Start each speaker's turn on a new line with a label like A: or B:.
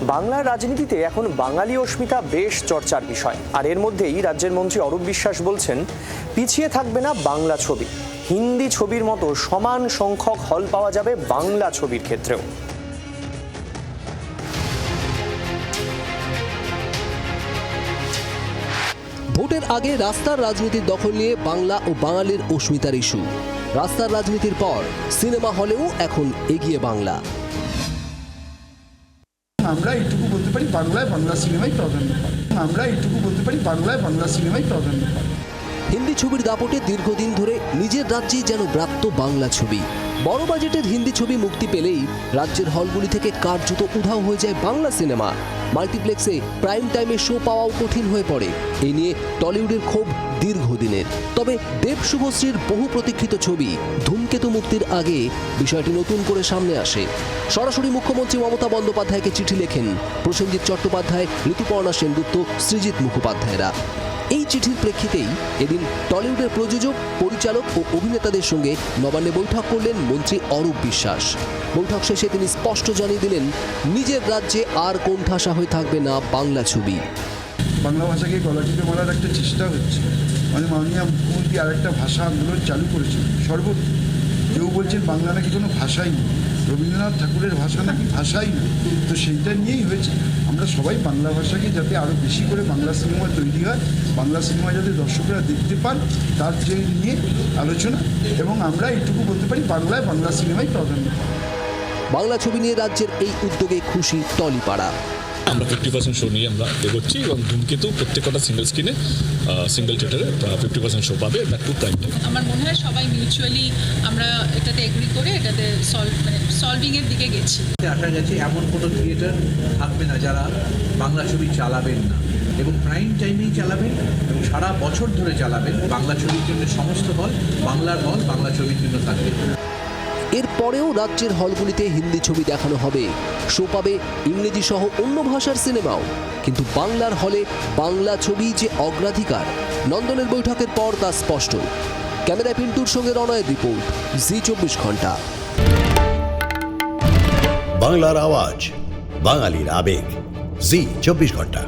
A: বাংলার রাজনীতিতে এখন বাঙালি অস্মিতা বেশ চর্চার বিষয়। আর এর মধ্যেই রাজ্যের মন্ত্রী অরূপ বিশ্বাস বলছেন, পিছিয়ে থাকবে না বাংলা ছবি। হিন্দি ছবির মতো সমান সংখ্যক হল পাওয়া যাবে বাংলা ছবির ক্ষেত্রেও।
B: ভোটের আগে রাস্তার রাজনীতির দখল নিয়ে বাংলা ও বাঙালির অস্মিতার ইস্যু। রাস্তার রাজনীতির পর সিনেমা হলেও এখন এগিয়ে বাংলা।
C: আমরা এইটুকু বলতে পারি, বাংলা সিনেমাই প্রাধান্য পায়। আমরা এইটুকু বলতে পারি, বাংলা সিনেমাই প্রাধান্য পায়।
B: হিন্দি ছবির দাপটে দীর্ঘদিন ধরে নিজের রাজ্যেই যেন ব্রাত্য বাংলা ছবি। বড় বাজেটের হিন্দি ছবি মুক্তি পেলেই রাজ্যের হলগুলি থেকে কার্যত উধাও হয়ে যায় বাংলা সিনেমা। মাল্টিপ্লেক্সে প্রাইম টাইমে শো পাওয়াও কঠিন হয়ে পড়ে। এই নিয়ে টলিউডের ক্ষোভ দীর্ঘদিনের। তবে দেব শুভশ্রীর বহু প্রতীক্ষিত ছবি ধূমকেতু মুক্তির আগে বিষয়টি নতুন করে সামনে আসে। সরাসরি মুখ্যমন্ত্রী মমতা বন্দ্যোপাধ্যায়কে চিঠি লেখেন প্রসেনজিৎ চট্টোপাধ্যায়, ঋতুপর্ণা সেনগুপ্ত, সৃজিত মুখোপাধ্যায়রা। এই চিঠির প্রেক্ষিতেই এদিন টলিউডের প্রযোজক, পরিচালক ও অভিনেতাদের সঙ্গে নবান্নে বৈঠক করলেন মন্ত্রী অরূপ বিশ্বাস। বৈঠক শেষে তিনি স্পষ্ট জানিয়ে দিলেন, নিজের রাজ্যে আর কোণঠাসা হয়ে থাকবে না বাংলা ছবি।
C: বাংলা ভাষাকে গলা টিপে মারার একটা চেষ্টা হচ্ছে। মানে মাননীয় মুখ্যমন্ত্রী আর একটা ভাষা আন্দোলন চালু করেছেন সর্বত্র। কেউ বলছেন বাংলা নাকি কোনো ভাষাই নেই, রবীন্দ্রনাথ ঠাকুরের ভাষা নাকি ভাষাই নেই। তো সেইটা নিয়েই হয়েছে। আমরা সবাই বাংলা ভাষাকে যাতে আরও বেশি করে বাংলা সিনেমা তৈরি হয়, বাংলা সিনেমা যাতে দর্শকরা দেখতে পান, তার যে নিয়ে আলোচনা। এবং আমরা এইটুকু বলতে পারি, বাংলা সিনেমাই প্রাধান্য পায়।
B: বাংলা ছবি নিয়ে রাজ্যের এই উদ্যোগে খুশি টলিপাড়া।
D: আমরা 50% শো নিয়ে আমরা এগোচ্ছি এবং ধূমকেতু প্রত্যেকটা সিঙ্গেল স্ক্রিনে, সিঙ্গেল থিয়েটারে 50% শো পাবে। Prime time. আমার মনে হয় সবাই মিউচুয়ালি আমরা এটাতে এগ্রি করে এটাতে সলভিং এর দিকে গেছি।
E: আশা গেছে এমন কোনো থিয়েটার থাকবে না যারা বাংলা ছবি চালাবেন না, এবং প্রাইম টাইমেই চালাবেন এবং সারা বছর ধরে চালাবেন। বাংলা ছবির জন্য সমস্ত হল, বাংলার হল বাংলা ছবির জন্য থাকবে।
B: এরপরেও রাজ্যের হলগুলিতে হিন্দি ছবি দেখানো হবে, শো পাবে ইংরেজি সহ অন্য ভাষার সিনেমাও। কিন্তু বাংলার হলে বাংলা ছবি যে অগ্রাধিকার, নন্দনের বৈঠকের পর তা স্পষ্ট। ক্যামেরায় পিন্টুর সঙ্গে রণয়ের রিপোর্ট, জি24 ঘন্টা।
F: বাংলার আওয়াজ, বাঙালির আবেগ, জি24 ঘন্টা।